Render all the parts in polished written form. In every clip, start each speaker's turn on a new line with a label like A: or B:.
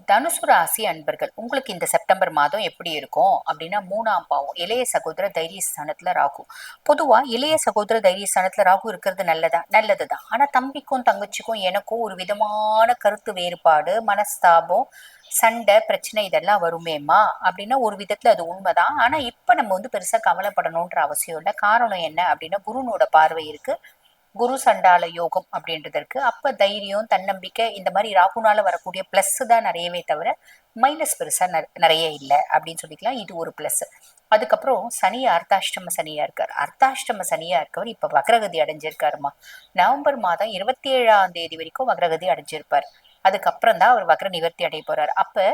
A: தனுசு ராசி அன்பர்கள் உங்களுக்கு இந்த செப்டம்பர் மாதம் எப்படி இருக்கும் அப்படின்னா, மூணாம் பாவம் இளைய சகோதர தைரிய ஸ்தானத்துல ராகு. பொதுவா இளைய சகோதர தைரிய ஸ்தானத்துல ராகு இருக்கிறது நல்லதுதான். ஆனா தம்பிக்கும் தங்கச்சிக்கும் எனக்கும் ஒரு விதமான கருத்து வேறுபாடு, மனஸ்தாபம், சண்டை, பிரச்சனை இதெல்லாம் வருமேம்மா அப்படின்னா ஒரு விதத்துல அது உண்மைதான். ஆனா இப்ப நம்ம பெருசா கவலைப்படணும்ன்ற அவசியம் இல்லை. காரணம் என்ன அப்படின்னா, குருனோட பார்வை இருக்கு. குரு சண்டால யோகம் அப்படின்றது இருக்கு. அப்ப தைரியம், தன்னம்பிக்கை இந்த மாதிரி ராகுனால வரக்கூடிய பிளஸ் தான் நிறையவே தவிர மைனஸ் பெருசா நிறைய இல்லை அப்படின்னு சொல்லிக்கலாம். இது ஒரு பிளஸ். அதுக்கப்புறம் சனி அர்த்தாஷ்டம சனியா இருக்கார். அர்த்தாஷ்டம சனியா இருக்கவர் இப்ப வக்ரகதி அடைஞ்சிருக்காருமா. நவம்பர் மாதம் 27ஆம் தேதி வரைக்கும் வக்ரகதி அடைஞ்சிருப்பார். அதுக்கப்புறம் தான் அவர் வக்ர நிவர்த்தி அடைய போறாரு. அப்ப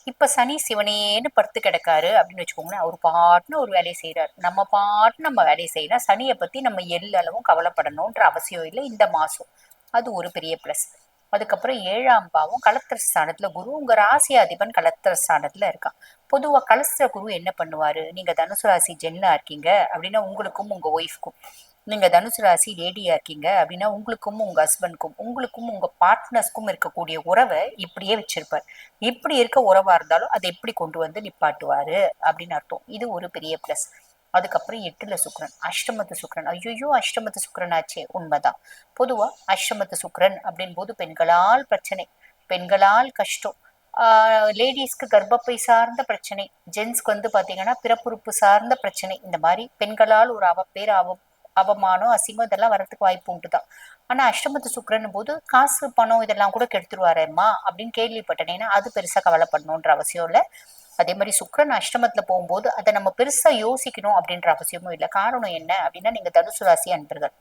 A: இப்ப சனி சிவனேன்னு படுத்து கிடக்காரு அப்படின்னு வச்சுக்கோங்களேன். அவர் பாட்டுன்னு ஒரு வேலையை செய்யறாரு, நம்ம பாட்டு நம்ம வேலையை செய்யலாம். சனியை பத்தி நம்ம எல்லளவும் கவலைப்படணும்ன்ற அவசியம் இல்லை இந்த மாசம். அது ஒரு பெரிய பிளஸ். அதுக்கப்புறம் 7ஆம் பாவம் களத்திர ஸ்தானத்துல குரு, உங்க ராசி அதிபன் களத்திர ஸ்தானத்துல இருக்கான். பொதுவா கலஸ்திர குரு என்ன பண்ணுவாரு, நீங்க தனுசு ராசி ஜென்னா இருக்கீங்க அப்படின்னா உங்களுக்கும் உங்க ஒய்ஃப்க்கும், நீங்க தனுசு ராசி லேடியா இருக்கீங்க அப்படின்னா உங்களுக்கும் உங்க ஹஸ்பண்ட்க்கும், உங்களுக்கும் உங்க பார்ட்னர்ஸ்க்கும் இருக்கக்கூடிய உறவை இப்படியே வச்சிருப்பார். இப்படி இருக்க உறவா இருந்தாலும் அதை எப்படி கொண்டு வந்து நிப்பாட்டுவாரு அப்படின்னு அர்த்தம். இது ஒரு பெரிய பிளஸ். அதுக்கப்புறம் 8ல சுக்கிரன், அஷ்டமத்து சுக்கிரன். ஐயோ, அஷ்டமத்து சுக்கிரன் ஆச்சே, உண்மைதான். பொதுவா அஷ்டமத்து சுக்கிரன் அப்படின் போது பெண்களால் பிரச்சனை, பெண்களால் கஷ்டம், லேடிஸ்க்கு கர்ப்பப்பை சார்ந்த பிரச்சனை, ஜென்ஸ்க்கு பாத்தீங்கன்னா பிறப்புறுப்பு சார்ந்த பிரச்சனை, இந்த மாதிரி பெண்களால் ஒரு அவமானம், அசிங்கம் இதெல்லாம் வரதுக்கு வாய்ப்பு உண்டுதான். ஆனா அஷ்டமத்து சுக்கிரன் போது காசு பணம் இதெல்லாம் கூட கெடுத்துருவாரேம்மா அப்படின்னு கேள்விப்பட்டேன். அது பெருசா கவலைப்படணும்ன்ற அவசியம் இல்லை. அதே மாதிரி சுக்கிரன் அஷ்டமத்துல போகும்போது அதை நம்ம பெருசா யோசிக்கணும் அப்படின்ற அவசியமும் இல்லை. காரணம் என்ன அப்படின்னா, நீங்க தனுசு ராசி அன்பர்கள்,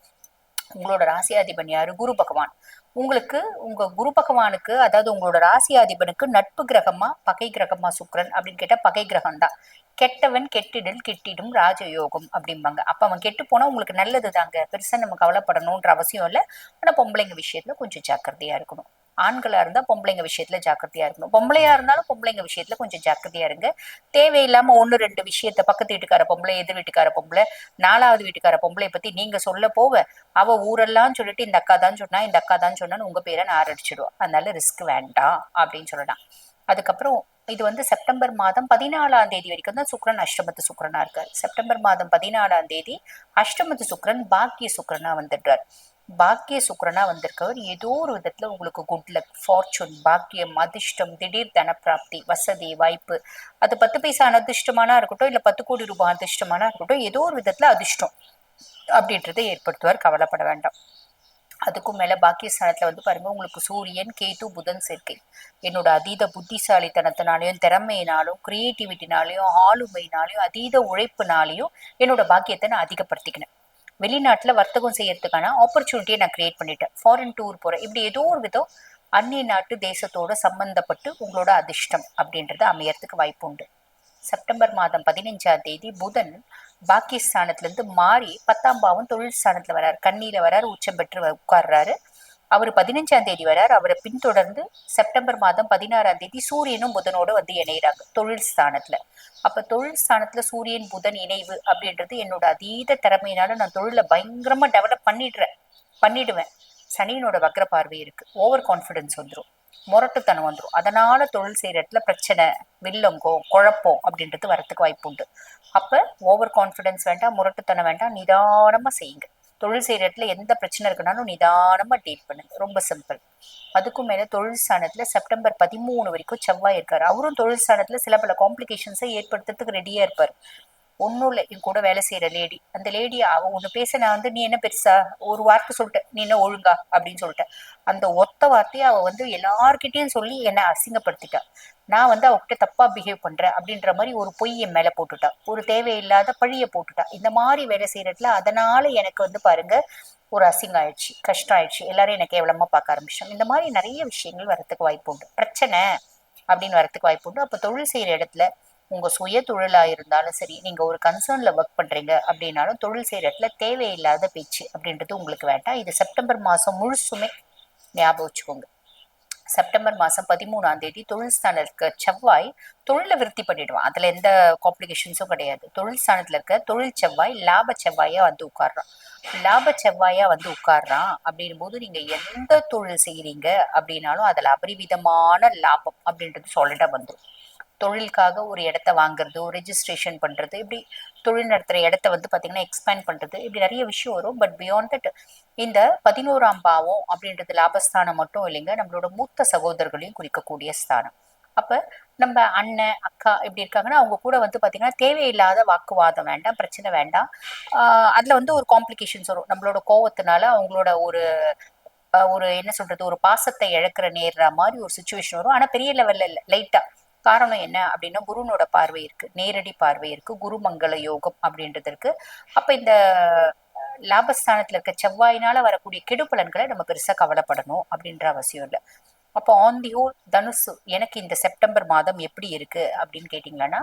A: உங்களோட ராசியாதிபன் யாரு, குரு பகவான். உங்களுக்கு உங்க குரு பகவானுக்கு, அதாவது உங்களோட ராசியாதிபனுக்கு நட்பு கிரகமா பகை கிரகமா சுக்கிரன் அப்படின்னு கேட்டா பகை கிரகம் தான். கெட்டவன் கெட்டிடல் கெட்டிடும் ராஜயோகம் அப்படிம்பாங்க. அப்ப அவன் கெட்டு போனா உங்களுக்கு நல்லது தாங்க, பெருசா நம்ம கவலைப்படணும்ன்ற அவசியம் இல்லை. ஆனா பொம்பளைங்க விஷயத்துல கொஞ்சம் ஜாக்கிரதையா இருக்கணும். ஆண்களா இருந்தா பொம்பளைங்க விஷயத்துல ஜாக்கிரதையா இருக்கணும், பொம்பளையா இருந்தாலும் பொம்பளைங்க விஷயத்துல கொஞ்சம் ஜாக்கிரதையா இருங்க. தேவையில்லாம ஒண்ணு ரெண்டு விஷயத்த பக்கத்து வீட்டுக்கார பொம்பளை, எதிர் வீட்டுக்கார பொம்பளை, நாலாவது வீட்டுக்கார பொம்பளை பத்தி நீங்க சொல்ல போவ அவ ஊரெல்லாம் சொல்லிட்டு இந்த அக்கா தான் சொன்னா, இந்த அக்கா தான் சொன்னான்னு உங்க பேரை நான் அடிச்சிடுவோம். அதனால ரிஸ்க் வேண்டாம் அப்படின்னு சொல்லலாம். அதுக்கப்புறம் இது செப்டம்பர் மாதம் 14ஆம் தேதி வரைக்கும் தான் சுக்கிரன் அஷ்டமத்து சுக்கிரனா இருக்காரு. செப்டம்பர் மாதம் 14ஆம் தேதி அஷ்டமத்து சுக்கிரன் பாக்கிய சுக்கிரனா வந்துடுறார். பாக்கிய சுக்கிரனா வந்திருக்கவர் ஏதோ ஒரு விதத்துல உங்களுக்கு குட் லக், ஃபார்ச்சூன், பாக்கியம், அதிர்ஷ்டம், திடீர் தனப்பிராப்தி, வசதி, வாய்ப்பு, அது 10 பைசா அதிர்ஷ்டமானா இருக்கட்டும், இல்ல 10 கோடி ரூபாய் அதிர்ஷ்டமானா இருக்கட்டும், ஏதோ ஒரு விதத்துல அதிர்ஷ்டம் அப்படின்றத ஏற்படுத்துவார். கவலைப்பட வேண்டாம். அதுக்கும் மேல பாக்கியஸ்தானத்துல பாருங்க, உங்களுக்கு சூரியன், கேது, புதன் சேர்க்கை. என்னோட அதீத புத்திசாலித்தனத்தினாலையும், திறமையினாலும், கிரியேட்டிவிட்டினாலையும், ஆளுமையினாலையும், அதீத உழைப்புனாலையும் என்னோட பாக்கியத்தை நான் அதிகப்படுத்திக்கினேன். வெளிநாட்டுல வர்த்தகம் செய்யறதுக்கான ஆப்பர்ச்சுனிட்டியை நான் கிரியேட் பண்ணிட்டேன். ஃபாரின் டூர் போறேன், இப்படி ஏதோ ஒரு விதம் அந்நிய நாட்டு தேசத்தோட சம்பந்தப்பட்டு உங்களோட அதிர்ஷ்டம் அப்படின்றது அமையறதுக்கு வாய்ப்பு உண்டு. செப்டம்பர் மாதம் 15ஆம் தேதி புதன் பாக்கியஸ்தானத்துல மாறி 10ஆம் பாவம் தொழில் ஸ்தானத்துல வர்றாரு, கண்ணியில வர்றாரு, உச்சம் பெற்று உட்கார்றாரு. அவர் 15ஆம் தேதி வர்றாரு. அவரை பின்தொடர்ந்து செப்டம்பர் மாதம் 16ஆம் தேதி சூரியனும் புதனோட இணைகிறாங்க தொழில் ஸ்தானத்துல. அப்ப தொழில் ஸ்தானத்துல சூரியன் புதன் இணைவு அப்படின்றது என்னோட அதீத திறமையினால நான் தொழில பயங்கரமா டெவலப் பண்ணிடுவேன். சனியினோட வக்ர பார்வை இருக்கு, ஓவர் கான்பிடன்ஸ் வந்துடும், முரட்டுத்தனம் வந்துடும். அதனால தொழில் செய்யற இடத்துல பிரச்சனை, வில்லங்கோ, குழப்பம் அப்படின்றது வரத்துக்கு வாய்ப்பு உண்டு. அப்ப ஓவர் கான்பிடன்ஸ் வேண்டாம், முரட்டுத்தனம் வேண்டாம், நிதானமா செய்யுங்க. தொழில் செய்யற இடத்துல எந்த பிரச்சனை இருக்குனாலும் நிதானமா டீல் பண்ணுங்க, ரொம்ப சிம்பிள். அதுக்கும் மேல தொழில் ஸ்தானத்துல செப்டம்பர் 13 வரைக்கும் செவ்வாய் இருக்காரு. அவரும் தொழில் ஸ்தானத்துல சில பல காம்ப்ளிகேஷன்ஸை ஏற்படுத்துறதுக்கு ரெடியா இருப்பாரு. ஒன்னும் இல்லை, என் கூட வேலை செய்யற லேடி, அந்த லேடி அவ ஒண்ணு பேச, நான் நீ என்ன பெருசா ஒரு வார்த்தை சொல்லிட்டேன், நீ என்ன ஒழுங்கா அப்படின்னு சொல்லிட்டேன். அந்த ஒத்த வார்த்தையை அவ எல்லார்கிட்டயும் சொல்லி என்னை அசிங்கப்படுத்திட்டா. நான் அவகிட்ட தப்பா பிஹேவ் பண்றேன் அப்படின்ற மாதிரி ஒரு பொய் என் மேல போட்டுட்டா, ஒரு தேவையில்லாத பழிய போட்டுட்டா. இந்த மாதிரி வேலை செய்யறதுல அதனால எனக்கு பாருங்க ஒரு அசிங்கம் ஆயிடுச்சு, கஷ்டம் ஆயிடுச்சு, எல்லாரும் எனக்கு கேவலமா பார்க்க ஆரம்பிச்சிட்டாங்க. இந்த மாதிரி நிறைய விஷயங்கள் வரத்துக்கு வாய்ப்பு உண்டு, பிரச்சனை அப்படின்னு வரத்துக்கு வாய்ப்பு உண்டு. அப்ப தொழில் செய்யற இடத்துல உங்க சுய தொழிலா இருந்தாலும் சரி, நீங்க ஒரு கன்சர்ன்ல ஒர்க் பண்றீங்க அப்படின்னாலும் தொழில் செய்யற இடத்துல தேவையில்லாத பேச்சு அப்படின்றது உங்களுக்கு வேண்டாம். இது செப்டம்பர் மாசம் முழுசுமே ஞாபகம் வச்சுக்கோங்க. செப்டம்பர் மாசம் 13ஆம் தேதி தொழில் ஸ்தானத்துல இருக்க செவ்வாய் தொழிலை விருத்தி பண்ணிடுவான். அதுல எந்த காம்ப்ளிகேஷன்ஸும் கிடையாது. தொழில் ஸ்தானத்துல இருக்க தொழில் செவ்வாய் லாப செவ்வாயா வந்து உட்கார்றான். லாப செவ்வாயா வந்து உட்கார்றான் அப்படின்னும் போது நீங்க எந்த தொழில் செய்யறீங்க அப்படின்னாலும் அதுல அபரிவிதமான லாபம் அப்படின்றது சாலிடா வந்துடும். தொழிலுக்காக ஒரு இடத்த வாங்குறது, ஒரு ரெஜிஸ்ட்ரேஷன் பண்றது, இப்படி தொழில் நடத்துற இடத்த வந்து பாத்தீங்கன்னா எக்ஸ்பேண்ட் பண்றது, இப்படி நிறைய விஷயம் வரும். பட் பியாண்ட் தட் இந்த 11ஆம் பாவம் அப்படின்றது லாபஸ்தானம் மட்டும் இல்லைங்க, நம்மளோட மூத்த சகோதரர்களையும் குறிக்கக்கூடிய ஸ்தானம். அப்ப நம்ம அண்ணன் அக்கா இப்படி இருக்காங்கன்னா அவங்க கூட வந்து பாத்தீங்கன்னா தேவையில்லாத வாக்குவாதம் வேண்டாம், பிரச்சனை வேண்டாம். அதுல வந்து ஒரு காம்ப்ளிகேஷன்ஸ் வரும். நம்மளோட கோவத்தினால அவங்களோட ஒரு ஒரு என்ன சொல்றது, ஒரு பாசத்தை இழக்கிற நேர்ற மாதிரி ஒரு சுச்சுவேஷன் வரும். ஆனா பெரிய லெவல்ல இல்ல, லைட்டா. காரணம் என்ன அப்படின்னா குருனோட பார்வை இருக்கு, நேரடி பார்வை இருக்கு, குரு மங்கள யோகம் அப்படின்றது இருக்கு. அப்ப இந்த லாபஸ்தானத்துல இருக்க செவ்வாயினால வரக்கூடிய கெடுபலன்களை நம்ம பெருசா கவலைப்படணும் அப்படின்ற அவசியம் இல்லை. அப்போ ஆன் தி ஹோல் தனுசு எனக்கு இந்த செப்டம்பர் மாதம் எப்படி இருக்கு அப்படின்னு கேட்டீங்கன்னா,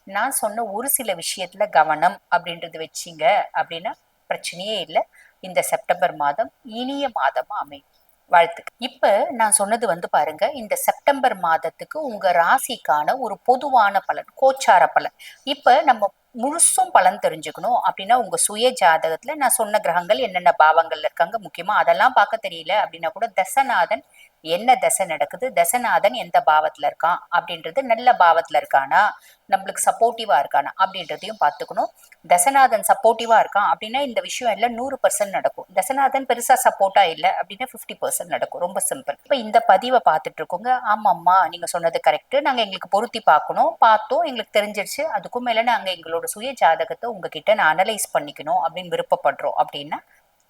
A: நான் சொன்ன ஒரு சில விஷயத்துல கவனம் அப்படின்றது வச்சிங்க அப்படின்னா பிரச்சனையே இல்லை. இந்த செப்டம்பர் மாதம் இனிய மாதமா அமையும். வாழ்த்துக்கள். இப்ப நான் சொன்னது வந்து பாருங்க, இந்த செப்டம்பர் மாதத்துக்கு உங்க ராசிக்கான ஒரு பொதுவான பலன், கோச்சார பலன். இப்ப நம்ம முழுசும் பலன் தெரிஞ்சுக்கணும் அப்படின்னா உங்க சுய ஜாதகத்துல நான் சொன்ன கிரகங்கள் என்னென்ன பாவங்கள்ல இருக்காங்க, முக்கியமா அதெல்லாம் பார்க்க தெரியல அப்படின்னா கூட தசநாதன் என்ன தசை நடக்குது, தசநாதன் எந்த பாவத்துல இருக்கான் அப்படின்றது, நல்ல பாவத்துல இருக்கானா, நம்மளுக்கு சப்போர்ட்டிவா இருக்கானா அப்படின்றதையும் பார்த்துக்கணும். தசநாதன் சப்போர்ட்டிவா இருக்கான் அப்படின்னா இந்த விஷயம் எல்லாம் 100% நடக்கும். தசநாதன் பெருசா சப்போர்ட்டா இல்லை அப்படின்னா 50% நடக்கும். ரொம்ப சிம்பிள். இப்ப இந்த பதிவை பார்த்துட்டு இருக்கோங்க, ஆமாம்மா நீங்க சொன்னது கரெக்ட், நாங்க எங்களுக்கு பொருத்தி பார்க்கணும், பார்த்தோம், எங்களுக்கு தெரிஞ்சிருச்சு, அதுக்கும் மேல நாங்க எங்களோட சுய ஜாதகத்தை உங்ககிட்ட நான் அனலைஸ் பண்ணிக்கணும் அப்படின்னு விருப்பப்படுறோம் அப்படின்னா,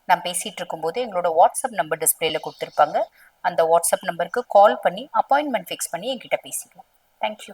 A: நான் பேசிட்டு இருக்கும்போது எங்களோட வாட்ஸ்அப் நம்பர் டிஸ்பிளேல கொடுத்துருப்பாங்க. அந்த வாட்ஸ்அப் நம்பருக்கு கால் பண்ணி அப்பாயின்மெண்ட் ஃபிக்ஸ் பண்ணி என்கிட்ட பேசிக்கலாம். தேங்க்யூ.